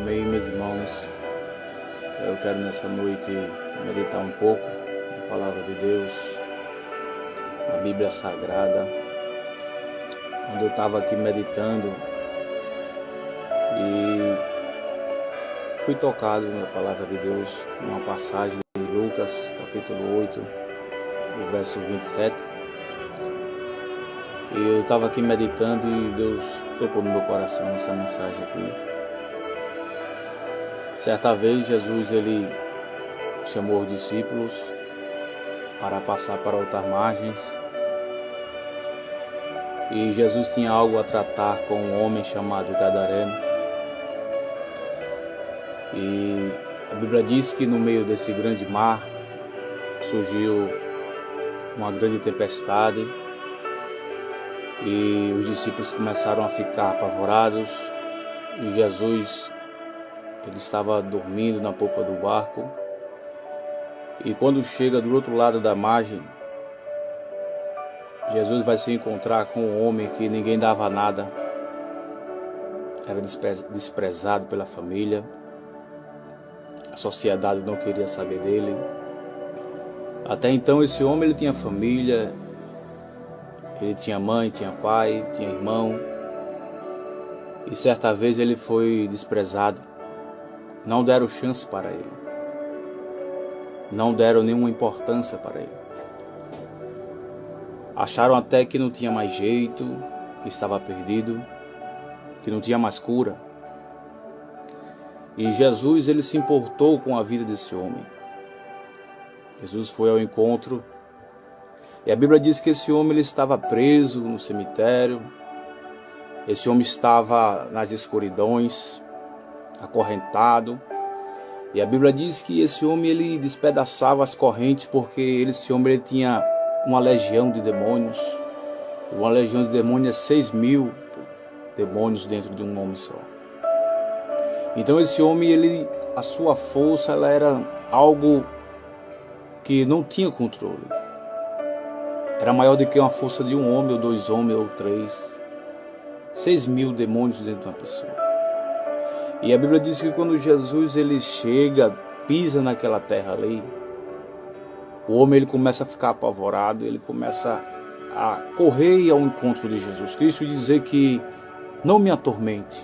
Amém, meus irmãos. Eu quero nessa noite meditar um pouco na palavra de Deus, na Bíblia Sagrada. Quando eu estava aqui meditando e fui tocado na palavra de Deus, numa passagem de Lucas, capítulo 8, o verso 27. E eu estava aqui meditando e Deus tocou no meu coração essa mensagem aqui. Certa vez Jesus ele chamou os discípulos para passar para outras margens. E Jesus tinha algo a tratar com um homem chamado Gadareno. E a Bíblia diz que no meio desse grande mar surgiu uma grande tempestade. E os discípulos começaram a ficar apavorados. E Jesus ele estava dormindo na popa do barco. E quando chega do outro lado da margem, Jesus vai se encontrar com um homem que ninguém dava nada. Era desprezado pela família. A sociedade não queria saber dele. Até então esse homem ele tinha família. Ele tinha mãe, tinha pai, tinha irmão. E certa vez ele foi desprezado. Não deram chance para ele. Não deram nenhuma importância para ele. Acharam até que não tinha mais jeito, que estava perdido, que não tinha mais cura. E Jesus ele se importou com a vida desse homem. Jesus foi ao encontro. E a Bíblia diz que esse homem ele estava preso no cemitério. Esse homem estava nas escuridões, acorrentado. E a Bíblia diz que esse homem ele despedaçava as correntes porque esse homem ele tinha uma legião de demônios. Uma legião de demônios é 6.000 demônios dentro de um homem só. Então esse homem, a sua força ela era algo que não tinha controle. Era maior do que uma força de um homem, ou 2 homens, ou 3. 6.000 demônios dentro de uma pessoa. E a Bíblia diz que quando Jesus ele chega, pisa naquela terra ali, o homem ele começa a ficar apavorado, ele começa a correr ao encontro de Jesus Cristo e dizer que não me atormente.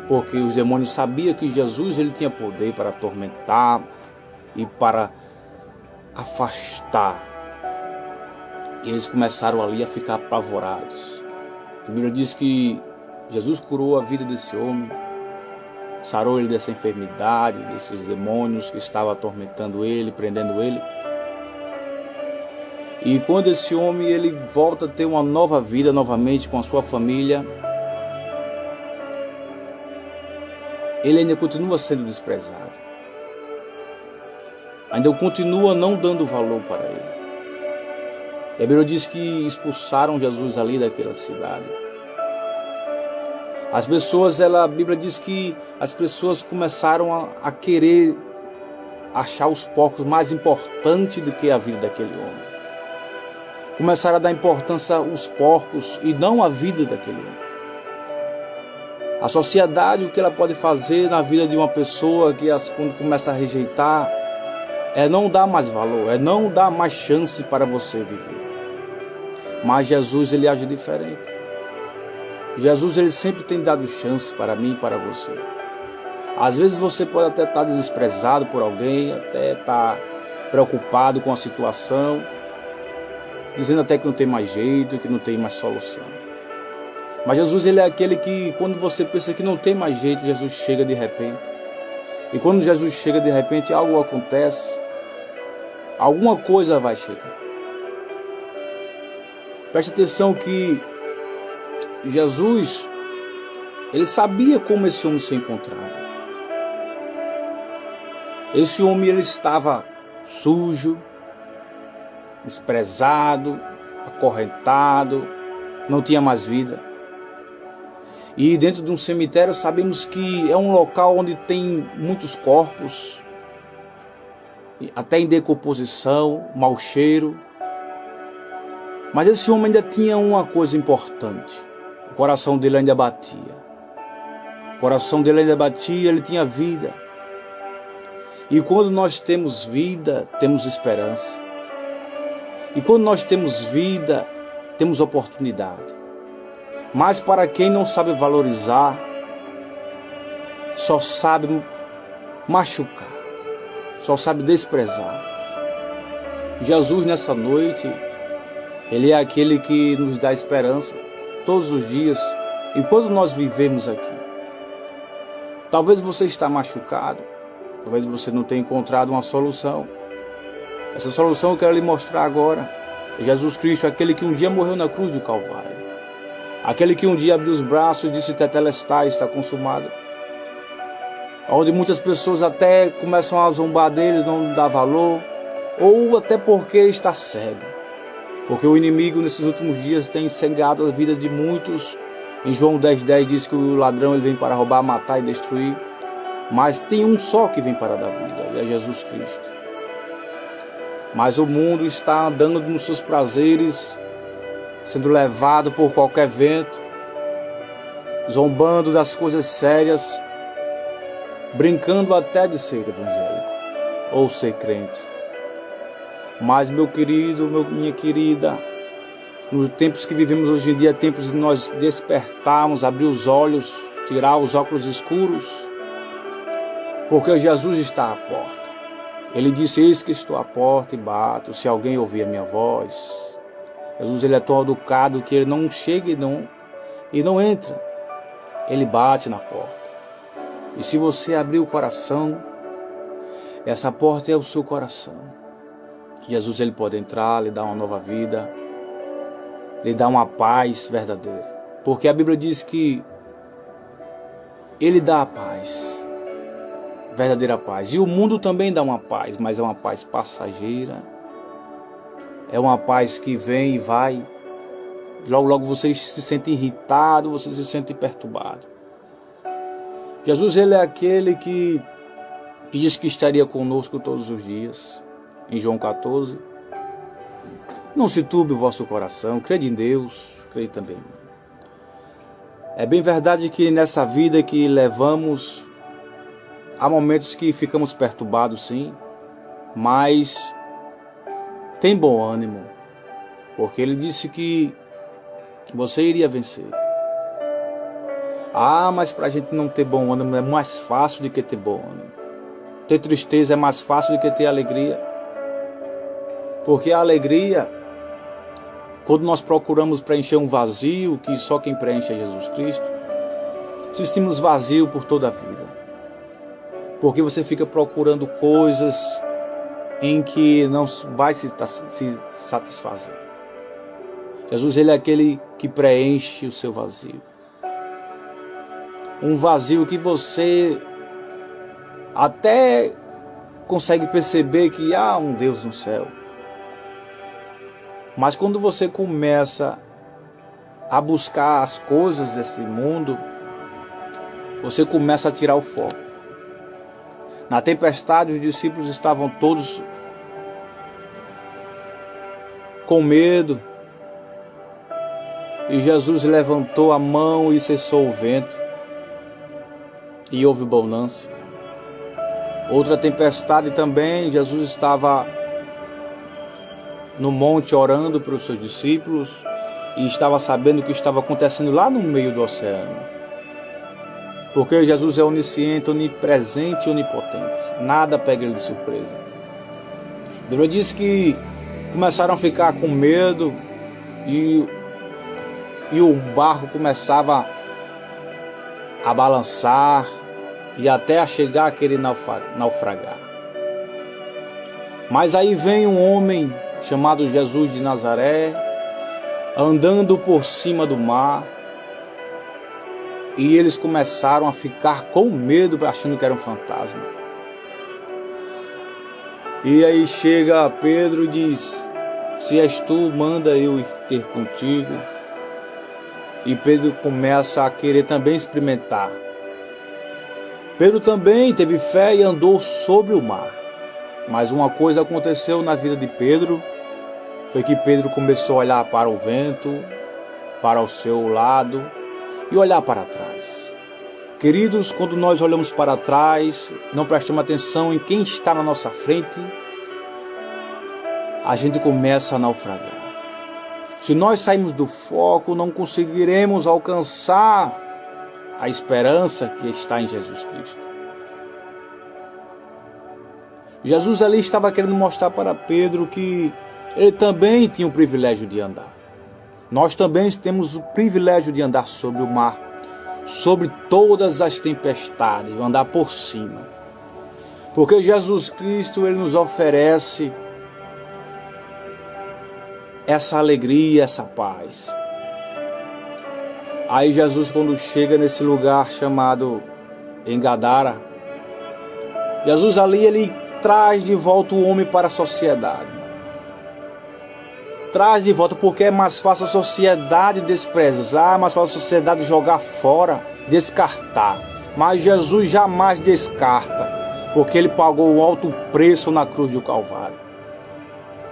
Porque os demônios sabiam que Jesus ele tinha poder para atormentar e para afastar. E eles começaram ali a ficar apavorados. A Bíblia diz que Jesus curou a vida desse homem, sarou ele dessa enfermidade, desses demônios que estavam atormentando ele, prendendo ele. E quando esse homem ele volta a ter uma nova vida novamente com a sua família, ele ainda continua sendo desprezado. Ainda continua não dando valor para ele. E a Bíblia diz que expulsaram Jesus ali daquela cidade. As pessoas, a Bíblia diz que as pessoas começaram a querer achar os porcos mais importantes do que a vida daquele homem. Começaram a dar importância aos porcos e não à vida daquele homem. A sociedade, o que ela pode fazer na vida de uma pessoa que quando começa a rejeitar, é não dar mais valor, é não dar mais chance para você viver. Mas Jesus ele age diferente. Jesus ele sempre tem dado chance para mim e para você. Às vezes você pode até estar desprezado por alguém, até estar preocupado com a situação, dizendo até que não tem mais jeito, que não tem mais solução. Mas Jesus ele é aquele que quando você pensa que não tem mais jeito, Jesus chega de repente. E quando Jesus chega de repente, algo acontece, alguma coisa vai chegar. Preste atenção que Jesus, ele sabia como esse homem se encontrava. Esse homem ele estava sujo, desprezado, acorrentado, não tinha mais vida. E dentro de um cemitério sabemos que é um local onde tem muitos corpos, até em decomposição, mau cheiro. Mas esse homem ainda tinha uma coisa importante. O coração dele ainda batia. O coração dele ainda batia, ele tinha vida. E quando nós temos vida, temos esperança. E quando nós temos vida, temos oportunidade. Mas para quem não sabe valorizar, só sabe machucar, só sabe desprezar. Jesus nessa noite, Ele é aquele que nos dá esperança todos os dias, enquanto nós vivemos aqui. Talvez você está machucado, talvez você não tenha encontrado uma solução. Essa solução eu quero lhe mostrar agora. Jesus Cristo, aquele que um dia morreu na cruz do Calvário. Aquele que um dia abriu os braços e disse: Tetelestai, está consumado. Onde muitas pessoas até começam a zombar deles, não dá valor, ou até porque está cego. Porque o inimigo nesses últimos dias tem cegado a vida de muitos. Em João 10,10 diz que o ladrão ele vem para roubar, matar e destruir. Mas tem um só que vem para dar vida, e é Jesus Cristo. Mas o mundo está andando nos seus prazeres, sendo levado por qualquer vento, zombando das coisas sérias, brincando até de ser evangélico ou ser crente. Mas, meu querido, minha querida, nos tempos que vivemos hoje em dia, tempos de nós despertarmos, abrir os olhos, tirar os óculos escuros, porque Jesus está à porta. Ele disse: eis que estou à porta e bato, se alguém ouvir a minha voz. Jesus, ele é tão educado que ele não chega e não entra. Ele bate na porta. E se você abrir o coração, essa porta é o seu coração. Jesus, ele pode entrar, lhe dar uma nova vida, lhe dar uma paz verdadeira. Porque a Bíblia diz que ele dá a paz, verdadeira paz. E o mundo também dá uma paz, mas é uma paz passageira. É uma paz que vem e vai. Logo, logo você se sente irritado, você se sente perturbado. Jesus, ele é aquele que disse que estaria conosco todos os dias. Em João 14. Não se turbe o vosso coração, crede em Deus, crede também. É bem verdade que nessa vida que levamos, há momentos que ficamos perturbados, sim, mas tem bom ânimo, porque ele disse que você iria vencer. Ah, mas para a gente não ter bom ânimo é mais fácil do que ter bom ânimo. Ter tristeza é mais fácil do que ter alegria. Porque a alegria, quando nós procuramos preencher um vazio, que só quem preenche é Jesus Cristo, sentimos vazio por toda a vida. Porque você fica procurando coisas em que não vai se satisfazer. Jesus, ele é aquele que preenche o seu vazio. Um vazio que você até consegue perceber que há um Deus no céu. Mas quando você começa a buscar as coisas desse mundo, você começa a tirar o foco. Na tempestade, os discípulos estavam todos com medo. E Jesus levantou a mão e cessou o vento. E houve bonança. Outra tempestade também, Jesus estava no monte orando para os seus discípulos e estava sabendo o que estava acontecendo lá no meio do oceano. Porque Jesus é onisciente, onipresente e onipotente. Nada pega ele de surpresa. A Bíblia diz que começaram a ficar com medo e o barco começava a balançar e até a chegar a querer naufragar. Mas aí vem um homem chamado Jesus de Nazaré, andando por cima do mar, e eles começaram a ficar com medo, achando que era um fantasma. E aí chega Pedro e diz: se és tu, manda eu ir ter contigo. E Pedro começa a querer também experimentar. Pedro também teve fé e andou sobre o mar. Mas uma coisa aconteceu na vida de Pedro, foi que Pedro começou a olhar para o vento, para o seu lado e olhar para trás. Queridos, quando nós olhamos para trás, não prestamos atenção em quem está na nossa frente, a gente começa a naufragar. Se nós sairmos do foco, não conseguiremos alcançar a esperança que está em Jesus Cristo. Jesus ali estava querendo mostrar para Pedro que ele também tinha o privilégio de andar. Nós também temos o privilégio de andar sobre o mar, sobre todas as tempestades, andar por cima. Porque Jesus Cristo, ele nos oferece essa alegria, essa paz. Aí Jesus, quando chega nesse lugar chamado Gadara, Jesus ali, ele traz de volta o homem para a sociedade. Traz de volta, porque é mais fácil a sociedade desprezar, mais fácil a sociedade jogar fora, descartar. Mas Jesus jamais descarta, porque ele pagou um alto preço na cruz do Calvário.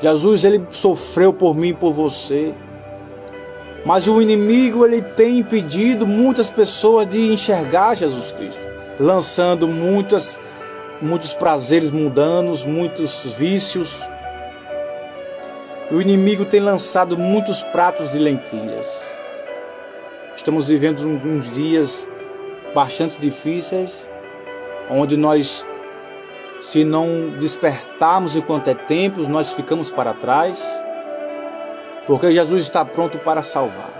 Jesus, ele sofreu por mim e por você. Mas o inimigo, ele tem impedido muitas pessoas de enxergar Jesus Cristo, lançando muitos prazeres mundanos, muitos vícios. O inimigo tem lançado muitos pratos de lentilhas. Estamos vivendo uns dias bastante difíceis, onde nós, se não despertarmos enquanto é tempo, nós ficamos para trás, porque Jesus está pronto para salvar.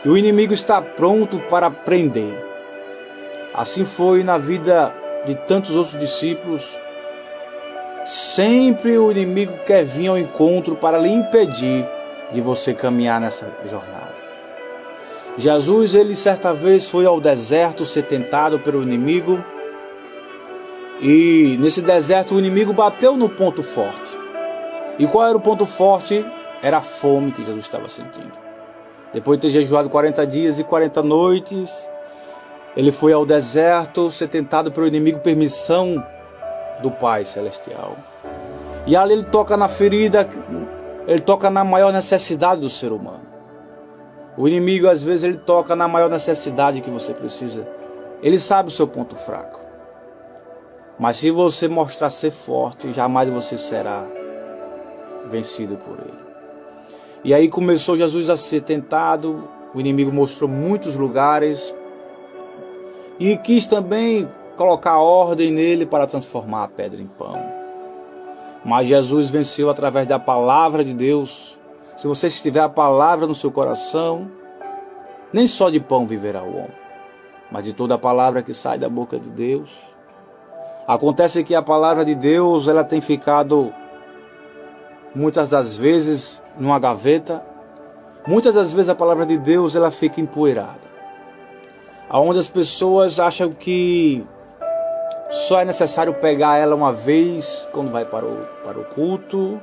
E o inimigo está pronto para prender. Assim foi na vida de tantos outros discípulos. Sempre o inimigo quer vir ao encontro para lhe impedir de você caminhar nessa jornada. Jesus, ele certa vez foi ao deserto ser tentado pelo inimigo. E nesse deserto o inimigo bateu no ponto forte. E qual era o ponto forte? Era a fome que Jesus estava sentindo. Depois de ter jejuado 40 dias e 40 noites, ele foi ao deserto ser tentado pelo inimigo, permissão do Pai Celestial. E ali ele toca na ferida, ele toca na maior necessidade do ser humano. O inimigo, às vezes, ele toca na maior necessidade que você precisa. Ele sabe o seu ponto fraco. Mas se você mostrar ser forte, jamais você será vencido por ele. E aí começou Jesus a ser tentado. O inimigo mostrou muitos lugares e quis também colocar ordem nele para transformar a pedra em pão. Mas Jesus venceu através da palavra de Deus. Se você tiver a palavra no seu coração, nem só de pão viverá o homem, mas de toda a palavra que sai da boca de Deus. Acontece que a palavra de Deus, ela tem ficado muitas das vezes numa gaveta. Muitas das vezes a palavra de Deus, ela fica empoeirada, aonde as pessoas acham que só é necessário pegar ela uma vez quando vai para o culto.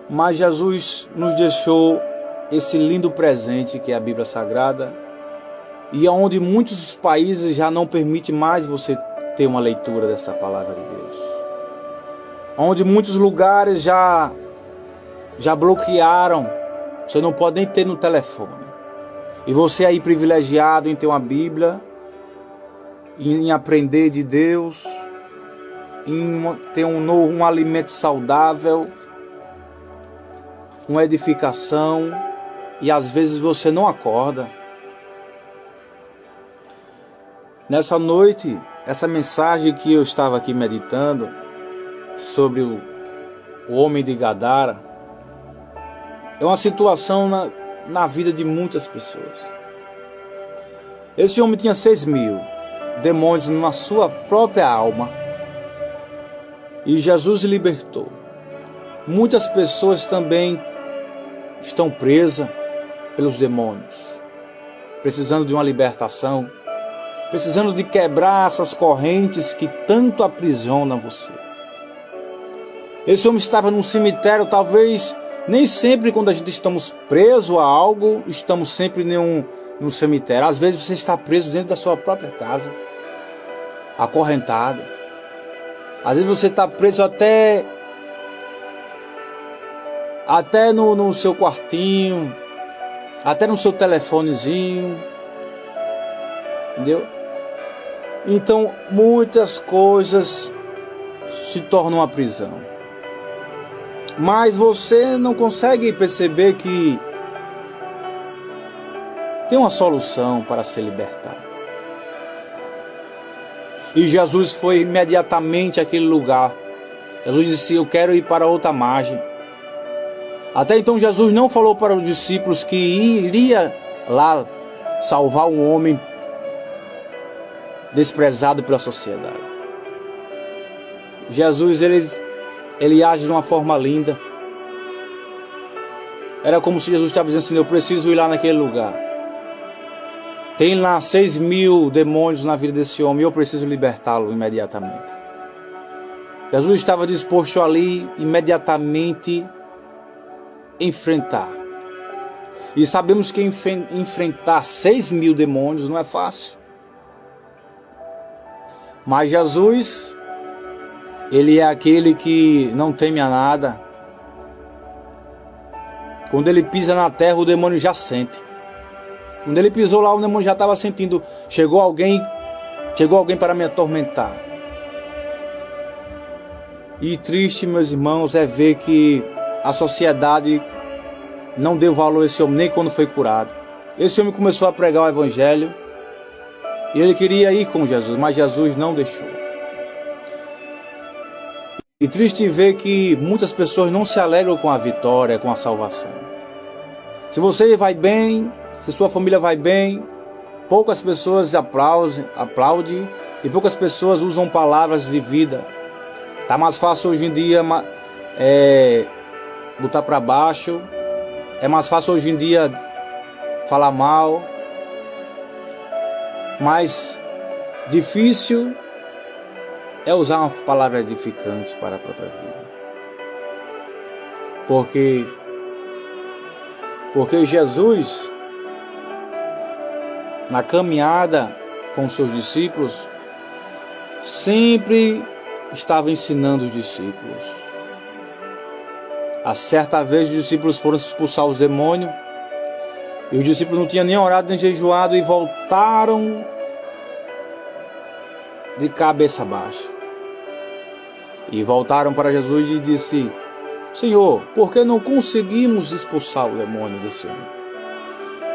Mas Jesus nos deixou esse lindo presente que é a Bíblia Sagrada, e onde muitos países já não permitem mais você ter uma leitura dessa palavra de Deus, onde muitos lugares já bloquearam, você não pode nem ter no telefone. E você aí privilegiado em ter uma Bíblia, em aprender de Deus, em ter um alimento saudável, uma edificação, e às vezes você não acorda. Nessa noite, essa mensagem que eu estava aqui meditando sobre o homem de Gadara é uma situação na vida de muitas pessoas. Esse homem tinha 6.000 demônios na sua própria alma e Jesus o libertou. Muitas pessoas também estão presas pelos demônios, precisando de uma libertação, precisando de quebrar essas correntes que tanto aprisionam você. Esse homem estava num cemitério. Talvez nem sempre quando a gente estamos presos a algo, estamos sempre num cemitério. Às vezes você está preso dentro da sua própria casa, acorrentado. Às vezes você está preso até no seu quartinho, até no seu telefonezinho. Entendeu? Então, muitas coisas se tornam uma prisão. Mas você não consegue perceber que tem uma solução para se libertar. E Jesus foi imediatamente àquele lugar. Jesus disse: eu quero ir para outra margem. Até então Jesus não falou para os discípulos que iria lá salvar um homem desprezado pela sociedade. Jesus, ele age de uma forma linda. Era como se Jesus estava dizendo assim: eu preciso ir lá naquele lugar. Tem lá 6.000 demônios na vida desse homem e eu preciso libertá-lo imediatamente. Jesus estava disposto ali imediatamente enfrentar. E sabemos que enfrentar 6.000 demônios não é fácil. Mas Jesus, ele é aquele que não teme a nada. Quando ele pisa na terra, o demônio já sente. Quando ele pisou lá, o demônio já estava sentindo: chegou alguém para me atormentar. E triste, meus irmãos, é ver que a sociedade não deu valor a esse homem nem quando foi curado. Esse homem começou a pregar o evangelho e ele queria ir com Jesus, mas Jesus não deixou. E triste ver que muitas pessoas não se alegram com a vitória, com a salvação. Se você vai bem, se sua família vai bem, poucas pessoas aplaudem e poucas pessoas usam palavras de vida. Tá mais fácil hoje em dia botar para baixo. É mais fácil hoje em dia falar mal. Mas difícil é usar uma palavra edificante para a própria vida. Porque Jesus, na caminhada com seus discípulos, sempre estava ensinando os discípulos. A certa vez os discípulos foram expulsar os demônios e os discípulos não tinham nem orado nem jejuado e voltaram de cabeça baixa. E voltaram para Jesus e disse: Senhor, por que não conseguimos expulsar o demônio desse homem?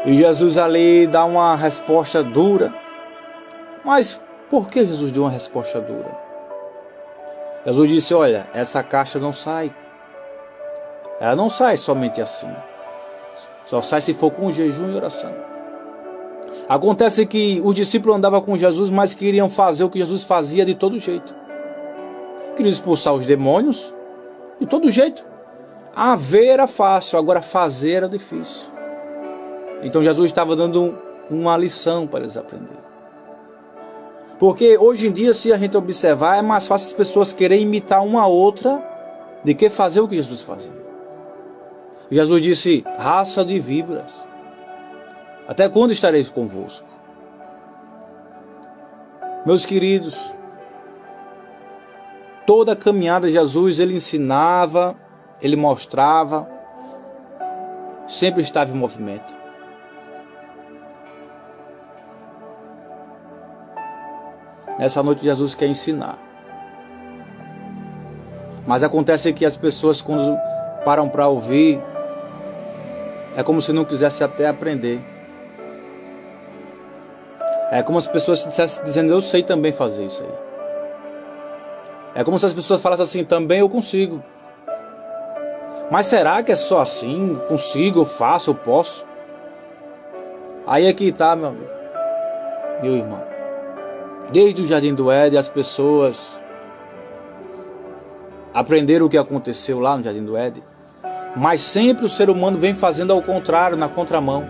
E Jesus ali dá uma resposta dura. Mas por que Jesus deu uma resposta dura? Jesus disse: olha, essa caixa não sai. Ela não sai somente assim. Só sai se for com jejum e oração. Acontece que os discípulos andavam com Jesus, mas queriam fazer o que Jesus fazia de todo jeito. Queriam expulsar os demônios de todo jeito. A ver era fácil, agora fazer era difícil. Então Jesus estava dando uma lição para eles aprenderem. Porque hoje em dia, se a gente observar, é mais fácil as pessoas quererem imitar uma a outra do que fazer o que Jesus fazia. Jesus disse: raça de víboras, até quando estareis convosco? Meus queridos, toda a caminhada de Jesus, ele ensinava, ele mostrava, sempre estava em movimento. Nessa noite Jesus quer ensinar. Mas acontece que as pessoas, quando param para ouvir, é como se não quisessem até aprender. É como se as pessoas estivessem dizendo: eu sei também fazer isso aí. É como se as pessoas falassem assim: também eu consigo. Mas será que é só assim? Consigo, eu faço, eu posso? Aí é que está, meu amigo, meu irmão. Desde o Jardim do Éden, as pessoas aprenderam o que aconteceu lá no Jardim do Éden. Mas sempre o ser humano vem fazendo ao contrário, na contramão.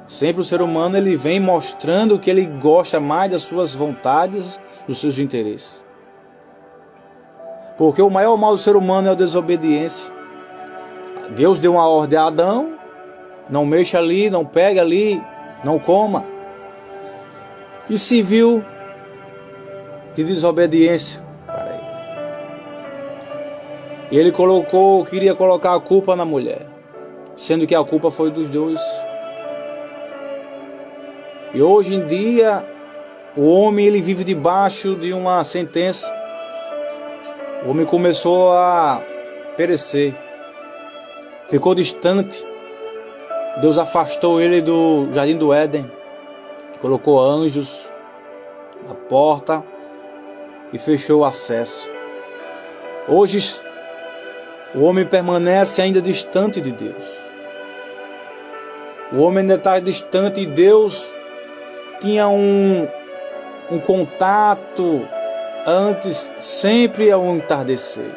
Sempre o ser humano ele vem mostrando que ele gosta mais das suas vontades, dos seus interesses. Porque o maior mal do ser humano é a desobediência. Deus deu uma ordem a Adão: não mexa ali, não pega ali, não coma. E se viu de desobediência para ele. E ele queria colocar a culpa na mulher, sendo que a culpa foi dos dois. E hoje em dia, o homem ele vive debaixo de uma sentença. O homem começou a perecer, ficou distante. Deus afastou ele do jardim do Éden, colocou anjos na porta e fechou o acesso. Hoje, o homem permanece ainda distante de Deus. O homem ainda está distante e Deus tinha um contato antes, sempre ao entardecer.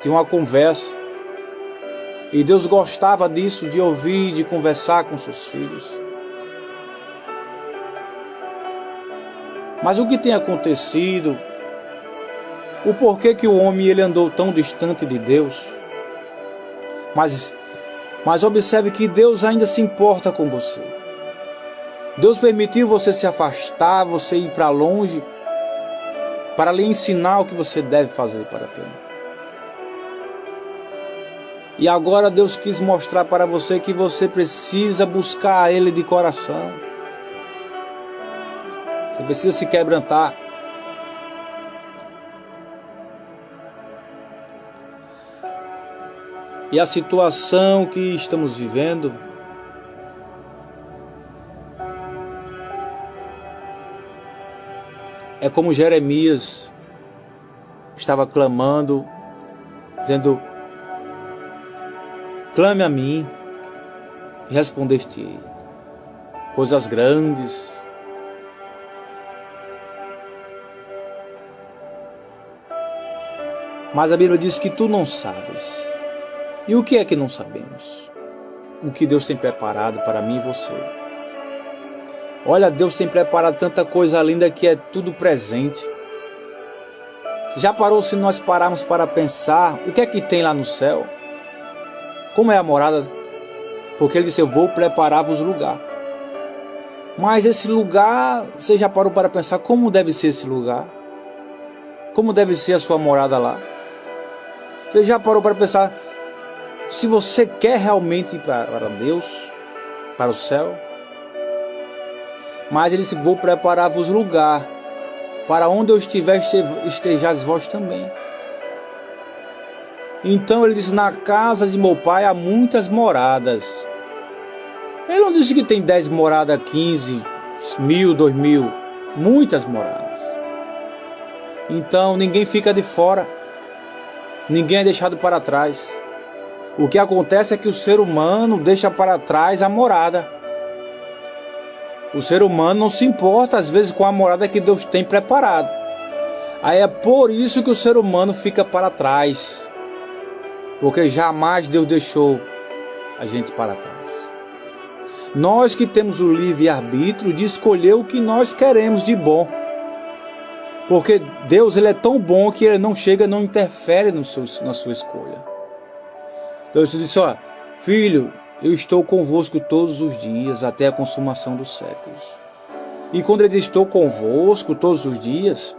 Tinha uma conversa. E Deus gostava disso, de ouvir, de conversar com seus filhos. Mas o que tem acontecido? O porquê que o homem ele andou tão distante de Deus? Mas observe que Deus ainda se importa com você. Deus permitiu você se afastar, você ir para longe, para lhe ensinar o que você deve fazer para ter. E agora Deus quis mostrar para você que você precisa buscar Ele de coração. Você precisa se quebrantar. E a situação que estamos vivendo é como Jeremias estava clamando, dizendo: clame a mim e respondeste-ei coisas grandes. Mas a Bíblia diz que tu não sabes. E o que é que não sabemos? O que Deus tem preparado para mim e você. Olha, Deus tem preparado tanta coisa linda que é tudo presente. Já parou se nós pararmos para pensar o que é que tem lá no céu? Como é a morada? Porque ele disse: eu vou preparar-vos lugar. Mas esse lugar, você já parou para pensar como deve ser esse lugar? Como deve ser a sua morada lá? Você já parou para pensar se você quer realmente ir para Deus, para o céu? Mas ele disse: vou preparar-vos lugar, para onde eu estiver, estejais vós também. Então ele disse: na casa de meu pai há muitas moradas. Ele não disse que tem 10 moradas, 15, 1000, 2000. Muitas moradas. Então ninguém fica de fora. Ninguém é deixado para trás. O que acontece é que o ser humano deixa para trás a morada. O ser humano não se importa às vezes com a morada que Deus tem preparado. Aí é por isso que o ser humano fica para trás. Porque jamais Deus deixou a gente para trás. Nós que temos o livre-arbítrio de escolher o que nós queremos de bom. Porque Deus ele é tão bom que ele não chega, não interfere na sua escolha. Deus disse: ó, filho, eu estou convosco todos os dias até a consumação dos séculos. E quando ele diz estou convosco todos os dias,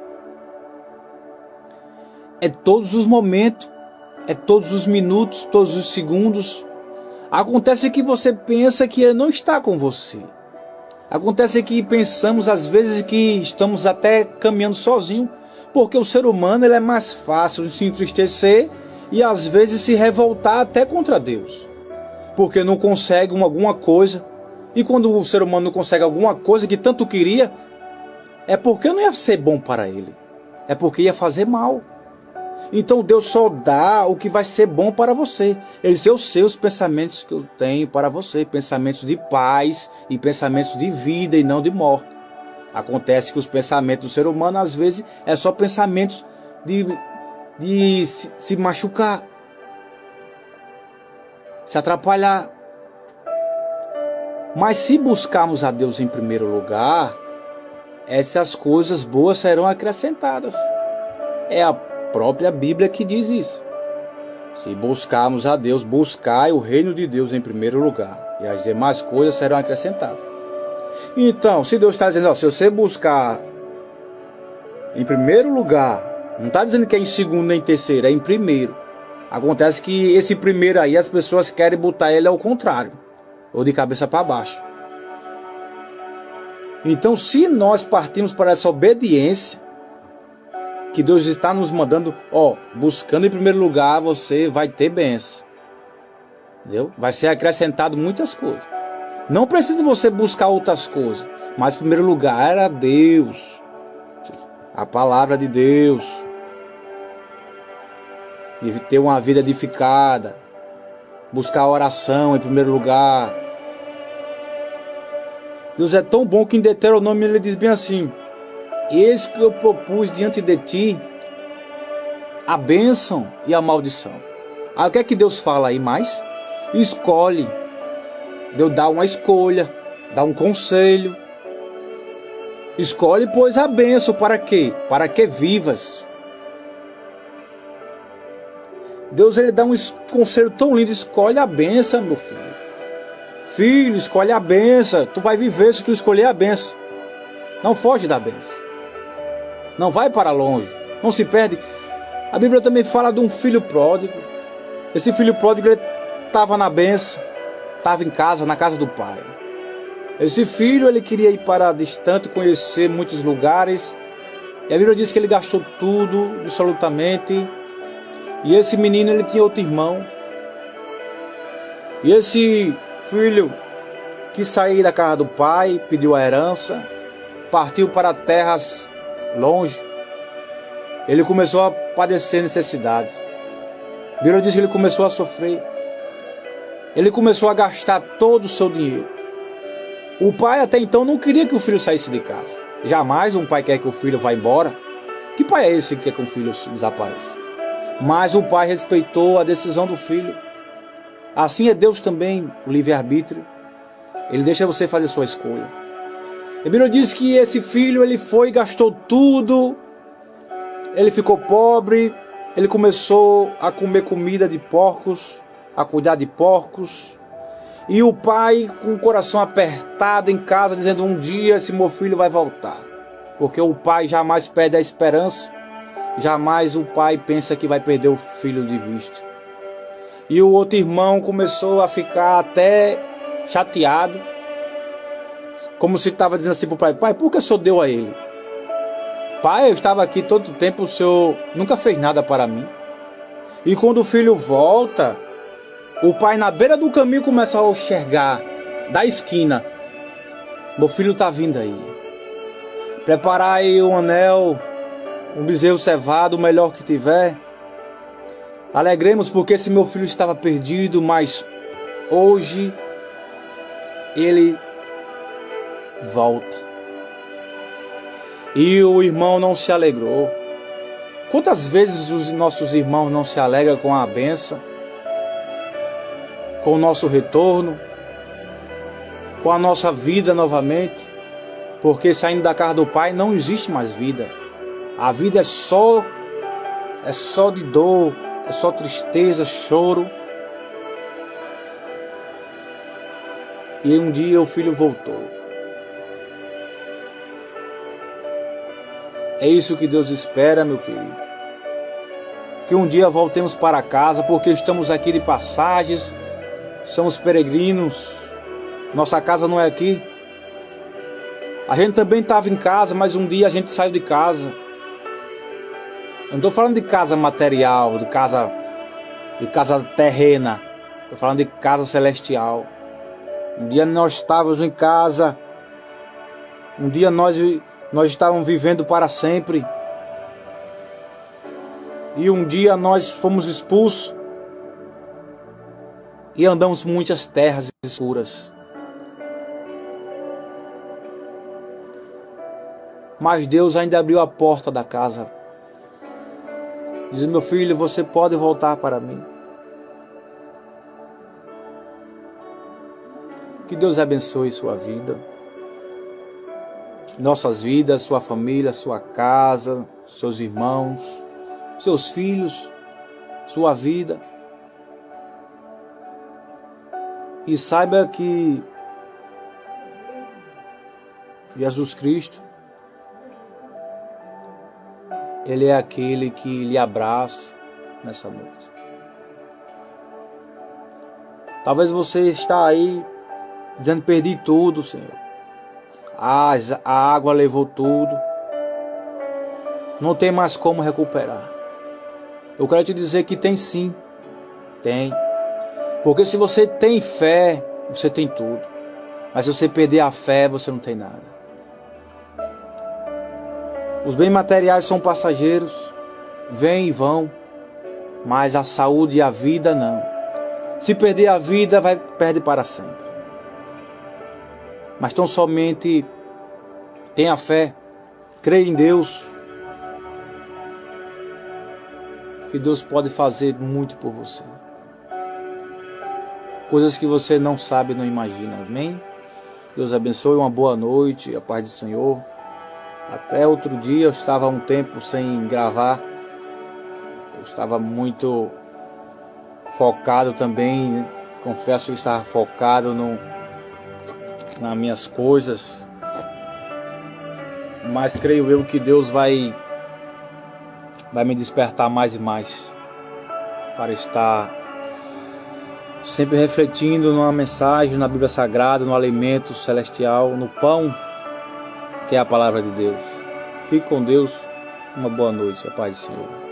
é todos os momentos, é todos os minutos, todos os segundos. Acontece que você pensa que ele não está com você. Acontece que pensamos às vezes que estamos até caminhando sozinho, porque o ser humano ele é mais fácil de se entristecer e às vezes se revoltar até contra Deus, porque não consegue alguma coisa. E quando o ser humano não consegue alguma coisa que tanto queria, é porque não ia ser bom para ele, é porque ia fazer mal. Então Deus só dá o que vai ser bom para você. Ele diz: eu sei os pensamentos que eu tenho para você, pensamentos de paz e pensamentos de vida e não de morte. Acontece que os pensamentos do ser humano às vezes é só pensamentos de se machucar, se atrapalhar. Mas se buscarmos a Deus em primeiro lugar, essas coisas boas serão acrescentadas. É a própria Bíblia que diz isso. Se buscarmos a Deus, buscai o reino de Deus em primeiro lugar, e as demais coisas serão acrescentadas. Então, se Deus está dizendo, ó, se você buscar em primeiro lugar, não está dizendo que é em segundo nem em terceiro, é em primeiro. Acontece que esse primeiro aí, as pessoas querem botar ele ao contrário, ou de cabeça para baixo. Então, se nós partimos para essa obediência, que Deus está nos mandando, buscando em primeiro lugar, você vai ter bênção. Entendeu? Vai ser acrescentado muitas coisas. Não precisa você buscar outras coisas, mas em primeiro lugar era Deus, a palavra de Deus, e ter uma vida edificada, buscar a oração em primeiro lugar. Deus é tão bom que em Deuteronômio ele diz bem assim: eis que eu propus diante de ti a bênção e a maldição. Aí o que é que Deus fala aí mais? Escolhe. Deus dá uma escolha, dá um conselho. Escolhe, pois, a bênção. Para quê? Para que vivas. Deus ele dá um conselho tão lindo. Escolhe a bênção, meu filho. Filho, escolhe a bênção. Tu vai viver se tu escolher a bênção. Não foge da bênção. Não vai para longe. Não se perde. A Bíblia também fala de um filho pródigo. Esse filho pródigo estava na bênção. Estava em casa, na casa do pai. Esse filho ele queria ir para distante, conhecer muitos lugares. E a Bíblia diz que ele gastou tudo, absolutamente. E esse menino ele tinha outro irmão. E esse filho que saiu da casa do pai, pediu a herança, partiu para terras longe. Ele começou a padecer necessidades. A Bíblia diz que ele começou a sofrer. Ele começou a gastar todo o seu dinheiro. O pai até então não queria que o filho saísse de casa. Jamais um pai quer que o filho vá embora. Que pai é esse que quer que um filho desapareça? Mas o pai respeitou a decisão do filho. Assim é Deus também, o livre-arbítrio. Ele deixa você fazer sua escolha. A Bíblia diz que esse filho ele foi e gastou tudo. Ele ficou pobre. Ele começou a comer comida de porcos, a cuidar de porcos. E o pai com o coração apertado em casa, dizendo: um dia esse meu filho vai voltar. Porque o pai jamais perde a esperança. Jamais o pai pensa que vai perder o filho de vista. E o outro irmão começou a ficar até chateado. Como se estava dizendo assim para o pai: pai, por que o senhor deu a ele? Pai, eu estava aqui todo o tempo, o senhor nunca fez nada para mim. E quando o filho volta, o pai na beira do caminho começa a enxergar da esquina: meu filho está vindo aí. Preparai um anel, um bezerro cevado, o melhor que tiver. Alegremos porque esse meu filho estava perdido, mas hoje ele volta. E o irmão não se alegrou. Quantas vezes os nossos irmãos não se alegram com a bênção, com o nosso retorno, com a nossa vida novamente? Porque saindo da casa do pai não existe mais vida. A vida é só de dor, é só tristeza, choro. E um dia o filho voltou. É isso que Deus espera, meu querido. Que um dia voltemos para casa, porque estamos aqui de passagens, somos peregrinos, nossa casa não é aqui. A gente também estava em casa, mas um dia a gente saiu de casa. Eu não estou falando de casa material, de casa terrena. Estou falando de casa celestial. Um dia nós estávamos em casa. Um dia nós estávamos vivendo para sempre. E um dia nós fomos expulsos. E andamos por muitas terras escuras. Mas Deus ainda abriu a porta da casa. Diz: meu filho, você pode voltar para mim. Que Deus abençoe sua vida, nossas vidas, sua família, sua casa, seus irmãos, seus filhos, sua vida. E saiba que Jesus Cristo, Ele é aquele que lhe abraça nessa noite. Talvez você está aí dizendo: perdi tudo, Senhor. A água levou tudo. Não tem mais como recuperar. Eu quero te dizer que tem sim. Tem. Porque se você tem fé, você tem tudo. Mas se você perder a fé, você não tem nada. Os bens materiais são passageiros, vêm e vão, mas a saúde e a vida não. Se perder a vida, perde para sempre. Mas tão somente tenha fé, creia em Deus, que Deus pode fazer muito por você. Coisas que você não sabe, não imagina. Amém? Deus abençoe, uma boa noite, a paz do Senhor. Até outro dia, eu estava um tempo sem gravar. Eu estava muito focado também, né? Confesso que estava focado nas minhas coisas. Mas creio eu que Deus vai me despertar mais e mais para estar sempre refletindo numa mensagem, na Bíblia Sagrada, no alimento celestial, no pão que é a palavra de Deus. Fique com Deus, uma boa noite, a paz do Senhor.